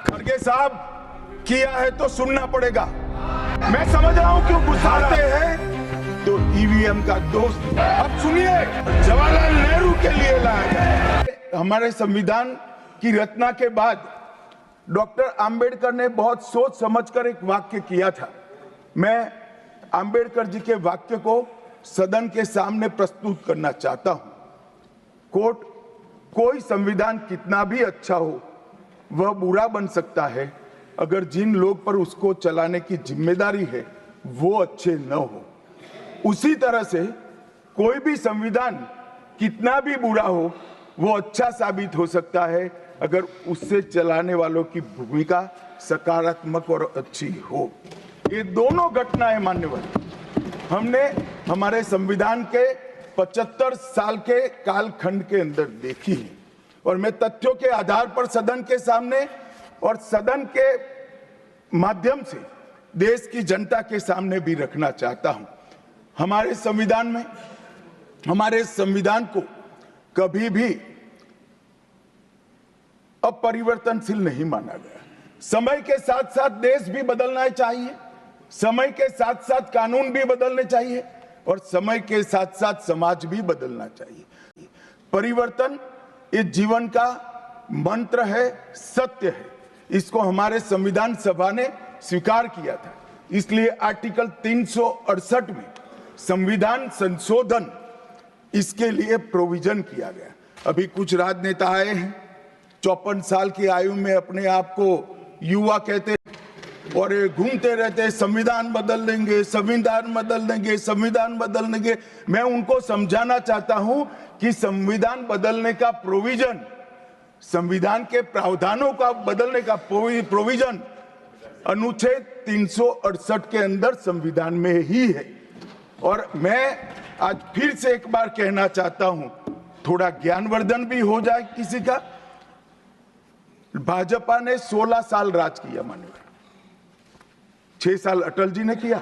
खड़गे साहब, किया है तो सुनना पड़ेगा। मैं समझ रहा हूं क्यों गुस्साते हैं, तो ईवीएम का दोस्त। अब सुनिए, जवाहरलाल नेहरू के लिए लाया गया। हमारे संविधान की रचना के बाद डॉक्टर आंबेडकर ने बहुत सोच समझकर एक वाक्य किया था। मैं आंबेडकर जी के वाक्य को सदन के सामने प्रस्तुत करना चाहता हूं। कोर्ट, कोई संविधान कितना भी अच्छा हो वह बुरा बन सकता है अगर जिन लोग पर उसको चलाने की जिम्मेदारी है वो अच्छे न हो। उसी तरह से कोई भी संविधान कितना भी बुरा हो वो अच्छा साबित हो सकता है अगर उससे चलाने वालों की भूमिका सकारात्मक और अच्छी हो। ये दोनों घटनाएं मान्यवर हमने हमारे संविधान के 75 साल के कालखंड के अंदर देखी है, और मैं तथ्यों के आधार पर सदन के सामने और सदन के माध्यम से देश की जनता के सामने भी रखना चाहता हूं। हमारे संविधान में, हमारे संविधान को कभी भी अपरिवर्तनशील नहीं माना गया। समय के साथ साथ देश भी बदलना चाहिए, समय के साथ साथ कानून भी बदलने चाहिए, और समय के साथ साथ समाज भी बदलना चाहिए। परिवर्तन इस जीवन का मंत्र है, सत्य है। इसको हमारे संविधान सभा ने स्वीकार किया था। इसलिए आर्टिकल 368 में संविधान संशोधन, इसके लिए प्रोविजन किया गया। अभी कुछ राजनेता आए हैं, 54 साल की आयु में अपने आप को युवा कहते और घूमते रहते, संविधान बदल देंगे, संविधान बदल देंगे, संविधान बदल देंगे। मैं उनको समझाना चाहता हूं कि संविधान बदलने का प्रोविजन, संविधान के प्रावधानों का बदलने का प्रोविजन अनुच्छेद 368 के अंदर संविधान में ही है। और मैं आज फिर से एक बार कहना चाहता हूं, थोड़ा ज्ञानवर्धन भी हो जाए किसी का। भाजपा ने 16 साल राज किया माननीय, 6 साल अटल जी ने किया,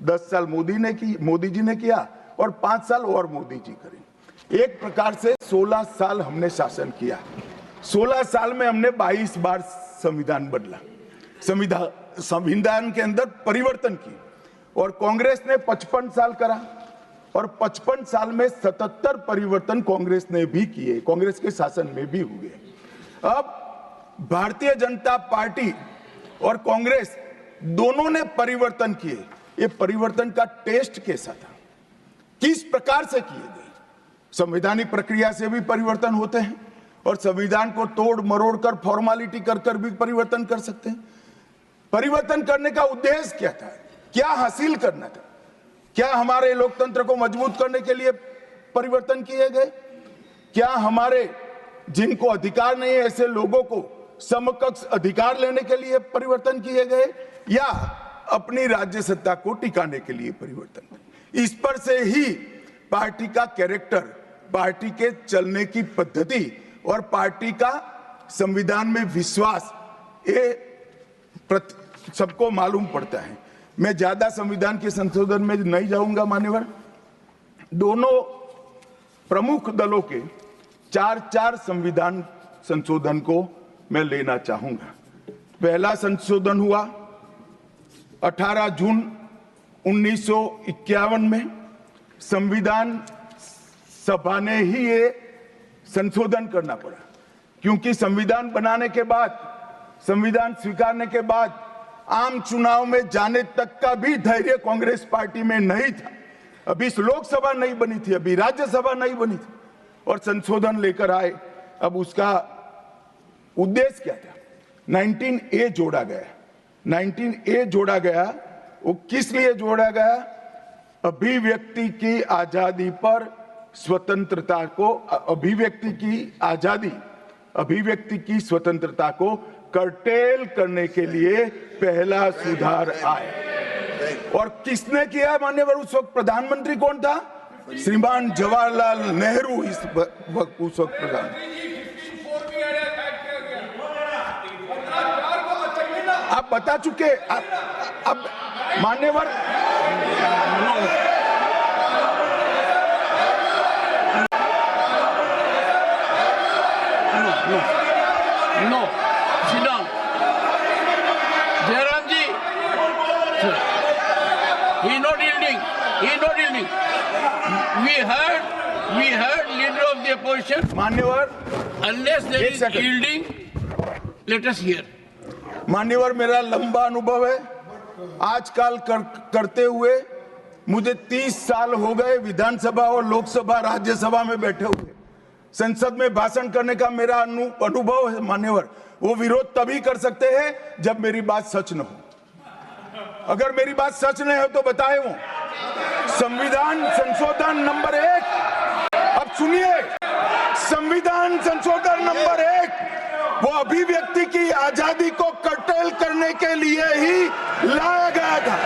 10 साल मोदी जी ने किया, और 5 साल और मोदी जी करें। एक प्रकार से 16 साल हमने शासन किया। 16 साल में हमने 22 बार संविधान बदला, संविधान के अंदर परिवर्तन की। और कांग्रेस ने 55 साल करा, और 55 साल में 77 परिवर्तन कांग्रेस ने भी किए, कांग्रेस के शासन में भी हुए। अब भारतीय जनता पार्टी और कांग्रेस दोनों ने परिवर्तन किए। ये परिवर्तन का टेस्ट कैसा था, किस प्रकार से किए गए? संवैधानिक प्रक्रिया से भी परिवर्तन होते हैं, और संविधान को तोड़ मरोड़ कर, फॉर्मेलिटी कर भी परिवर्तन कर सकते हैं। परिवर्तन करने का उद्देश्य क्या था, क्या हासिल करना था? क्या हमारे लोकतंत्र को मजबूत करने के लिए परिवर्तन किए गए? क्या हमारे जिनको अधिकार नहीं है ऐसे लोगों को समकक्ष अधिकार लेने के लिए परिवर्तन किए गए, या अपनी राज्य सत्ता को टिकाने के लिए परिवर्तन? इस पर से ही पार्टी का कैरेक्टर, पार्टी के चलने की पद्धति और पार्टी का संविधान में विश्वास, ये सबको मालूम पड़ता है। मैं ज्यादा संविधान के संशोधन में नहीं जाऊंगा मान्यवर। दोनों प्रमुख दलों के 4 संविधान संशोधन को मैं लेना चाहूंगा। पहला संशोधन हुआ 18 जून 1951 में। संविधान सभा ने ही ये संशोधन करना पड़ा, क्योंकि संविधान बनाने के बाद, संविधान स्वीकारने के बाद आम चुनाव में जाने तक का भी धैर्य कांग्रेस पार्टी में नहीं था। अभी लोकसभा नहीं बनी थी, अभी राज्यसभा नहीं बनी थी, और संशोधन लेकर आए। अब उसका उद्देश्य क्या था? 19A जोड़ा गया। 19A जोड़ा गया, वो किस लिए जोड़ा गया? अभिव्यक्ति की आजादी पर स्वतंत्रता को, अभिव्यक्ति की आजादी, अभिव्यक्ति की स्वतंत्रता को कर्टेल करने के लिए पहला सुधार आया। और किसने किया मान्यवर? उस वक्त प्रधानमंत्री कौन था? श्रीमान जवाहरलाल नेहरू उस वक्त प्रधान। आप बता चुके। अब मान्यवर, No, sit down. He is not yielding. He is not yielding. We heard leader of the opposition. मान्यवर, Unless there एक is second. yielding, let us hear. मान्यवर, मेरा लंबा अनुभव है आजकल करते हुए। मुझे 30 साल हो गए विधानसभा और लोकसभा राज्यसभा में बैठे हुए। संसद में भाषण करने का मेरा अनुभव है मान्यवर। वो विरोध तभी कर सकते हैं जब मेरी बात सच न हो। अगर मेरी बात सच नहीं हो तो बताए वो संविधान संशोधन नंबर 1, अब सुनिए, संविधान संशोधन नंबर 1 वो अभिव्यक्ति की आजादी को कर्टेल करने के लिए ही लाया गया था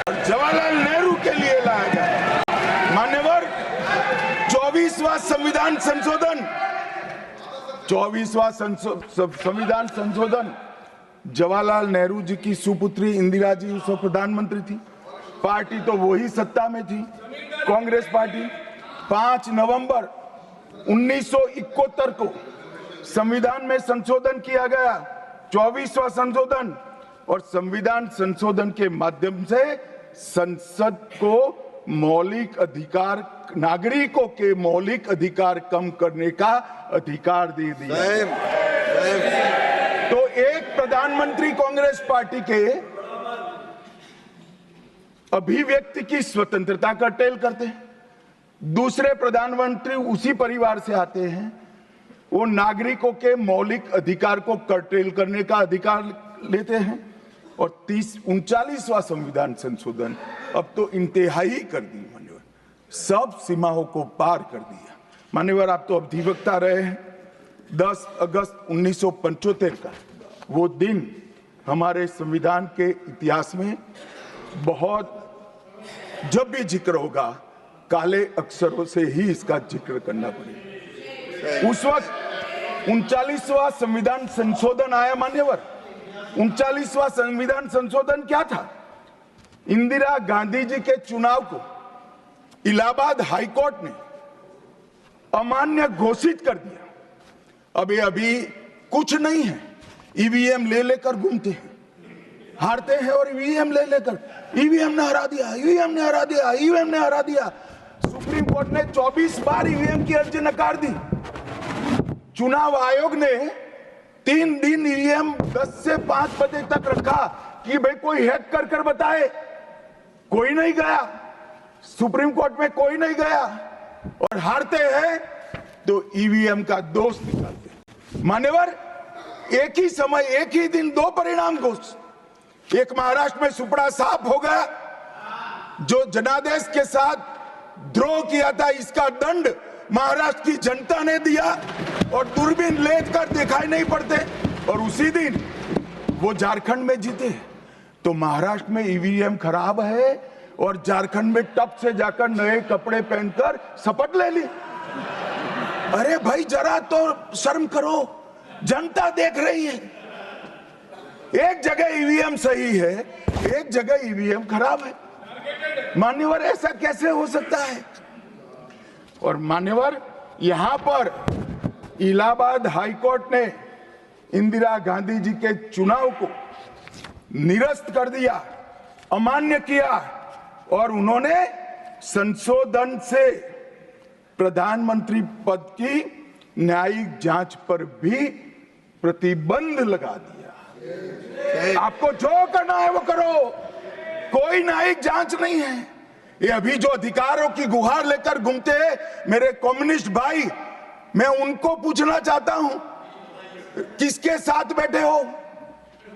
और जवाहरलाल नेहरू के लिए लाया गया। मान्यवर, 24वां संविधान संशोधन, 24वां संविधान संशोधन जवाहरलाल नेहरू जी की सुपुत्री इंदिरा जी उस वक्त प्रधानमंत्री थी। पार्टी तो वही सत्ता में थी, कांग्रेस पार्टी। 5 नवंबर 1971 को संविधान में संशोधन किया गया, 24वां संशोधन। और संविधान संशोधन के माध्यम से संसद को मौलिक अधिकार, नागरिकों के मौलिक अधिकार कम करने का अधिकार दे दिया। तो एक प्रधानमंत्री कांग्रेस पार्टी के अभिव्यक्ति की स्वतंत्रता का टेल करते हैं, दूसरे प्रधानमंत्री उसी परिवार से आते हैं, वो नागरिकों के मौलिक अधिकार को कर्टेल करने का अधिकार लेते हैं। और 39वां संविधान संशोधन अब तो इंतहाई कर दी मान्यवर, सब सीमाओं को पार कर दिया। मान्यवर, आप तो अधिवक्ता रहे हैं। 10 अगस्त 1975 का वो दिन हमारे संविधान के इतिहास में बहुत, जब भी जिक्र होगा काले अक्षरों से ही इसका जिक्र करना पड़ेगा। उस वक्त 39वां संविधान संशोधन आया मान्यवर। 39वां संविधान संशोधन क्या था? इंदिरा गांधी जी के चुनाव को इलाहाबाद हाईकोर्ट ने अमान्य घोषित कर दिया। अभी कुछ नहीं है, ईवीएम ले लेकर घूमते हैं, हारते हैं और ईवीएम ले लेकर, ईवीएम ने हरा दिया, ईवीएम ने हरा दिया, ईवीएम ने हरा दिया। सुप्रीम कोर्ट ने 24 बार ईवीएम की अर्जी नकार दी। चुनाव आयोग ने 3 दिन ईवीएम 10 से 5 बजे तक रखा कि भाई कोई हैक कर बताए। कोई नहीं गया, सुप्रीम कोर्ट में कोई नहीं गया, और हारते हैं तो ईवीएम का दोष निकालते हैं। मान्यवर, एक ही समय, एक ही दिन 2 परिणाम घोषित। एक महाराष्ट्र में सुपड़ा साफ हो गया, जो जनादेश के साथ द्रोह किया था, इसका दंड महाराष्ट्र की जनता ने दिया और दूरबीन लेकर दिखाई नहीं पड़ते। और उसी दिन वो झारखंड में जीते। तो महाराष्ट्र में ईवीएम खराब है और झारखंड में टप से जाकर नए कपड़े पहनकर शपथ ले ली। अरे भाई, जरा तो शर्म करो, जनता देख रही है। एक जगह ईवीएम सही है, एक जगह ईवीएम खराब है। मान्यवर, ऐसा कैसे हो सकता है? और मान्यवर, यहां पर इलाहाबाद हाईकोर्ट ने इंदिरा गांधी जी के चुनाव को निरस्त कर दिया, अमान्य किया, और उन्होंने संशोधन से प्रधानमंत्री पद की न्यायिक जांच पर भी प्रतिबंध लगा दिया। आपको जो करना है वो करो, कोई न्यायिक जांच नहीं है। ये अभी जो अधिकारों की गुहार लेकर घूमते हैं मेरे कम्युनिस्ट भाई, मैं उनको पूछना चाहता हूं, किसके साथ बैठे हो?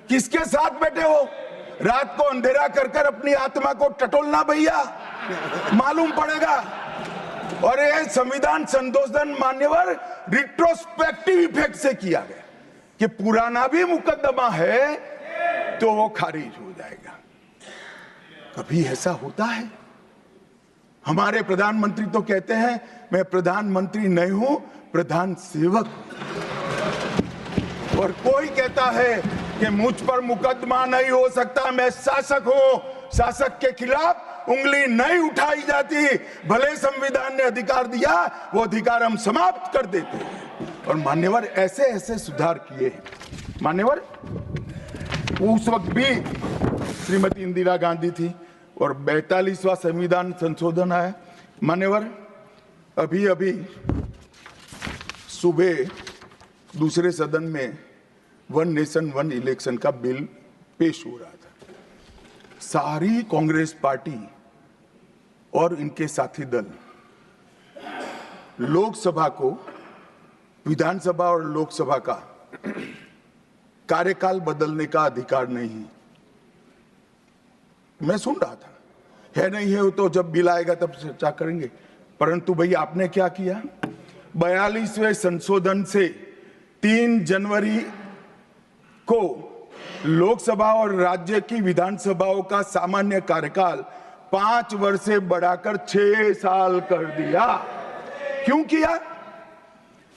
किसके साथ बैठे हो? रात को अंधेरा कर कर अपनी आत्मा को टटोलना भैया, मालूम पड़ेगा। और ये संविधान संशोधन मान्यवर रिट्रोस्पेक्टिव इफेक्ट से किया गया कि पुराना भी मुकदमा है तो वो खारिज हो जाएगा। कभी ऐसा होता है? हमारे प्रधानमंत्री तो कहते हैं मैं प्रधानमंत्री नहीं हूं, प्रधान सेवक। और कोई कहता है कि मुझ पर मुकदमा नहीं हो सकता, मैं शासक हूं, शासक के खिलाफ उंगली नहीं उठाई जाती। भले संविधान ने अधिकार दिया, वो अधिकार हम समाप्त कर देते हैं। और मान्यवर, ऐसे ऐसे सुधार किए हैं। मान्यवर, उस वक्त भी श्रीमती इंदिरा गांधी थी, और 42वां संविधान संशोधन आया। मान्यवर, अभी अभी सुबह दूसरे सदन में वन नेशन वन इलेक्शन का बिल पेश हो रहा था। सारी कांग्रेस पार्टी और इनके साथी दल लोकसभा को, विधानसभा और लोकसभा का कार्यकाल बदलने का अधिकार नहीं है। मैं सुन रहा था, है नहीं है तो जब बिल आएगा तब चर्चा करेंगे। परंतु भाई आपने क्या किया? 42वें संशोधन से 3 जनवरी को लोकसभा और राज्य की विधानसभाओं का सामान्य कार्यकाल 5 वर्ष से बढ़ाकर 6 साल कर दिया। क्यों किया?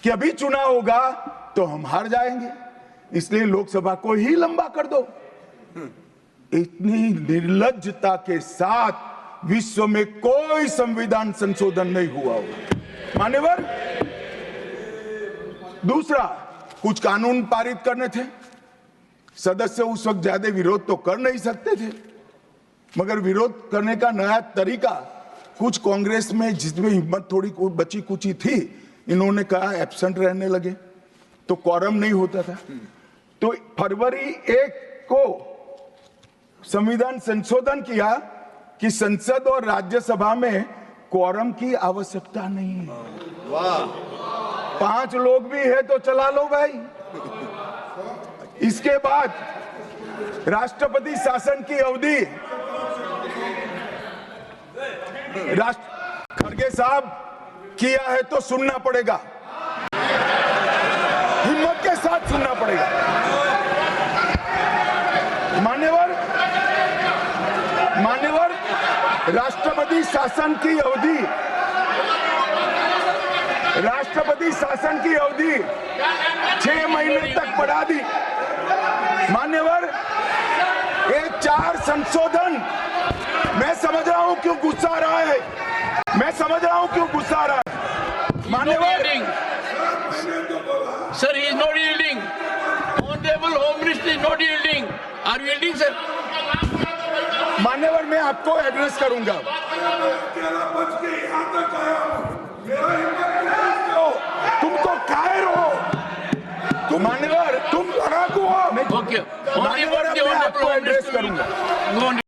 कि अभी चुनाव होगा तो हम हार जाएंगे, इसलिए लोकसभा को ही लंबा कर दो। इतनी निर्लज्जता के साथ विश्व में कोई संविधान संशोधन नहीं हुआ होगा। मान्यवर, दूसरा, कुछ कानून पारित करने थे। सदस्य उस वक्त ज्यादा विरोध तो कर नहीं सकते थे, मगर विरोध करने का नया तरीका कुछ कांग्रेस में, जिसमें हिम्मत थोड़ी बची कुची थी, इन्होंने कहा एब्सेंट रहने लगे तो क्वारम नहीं होता था। तो फरवरी 1 को संविधान संशोधन किया कि संसद और राज्यसभा में क्वारम की आवश्यकता नहीं है। वाह, 5 लोग भी है तो चला लो भाई। इसके बाद राष्ट्रपति शासन की अवधि, खड़गे साहब, किया है तो सुनना पड़ेगा, हिम्मत के साथ सुनना पड़ेगा। मान्यवर, राष्ट्रपति शासन की अवधि 6 महीने तक बढ़ा दी। मान्यवर, ये 4 संशोधन, मैं समझ रहा हूं क्यों गुस्सा आ रहा है, मान्यवर। Sir, he is not yielding. Honorable Home Minister is not yielding. Are you yielding, sir? मान्यवर, मैं आपको एड्रेस करूंगा। तुम तो कायर हो, मान्यवर, तुम लड़ाकू हो। Okay. मान्यवर, मैं आपको एड्रेस करूंगा।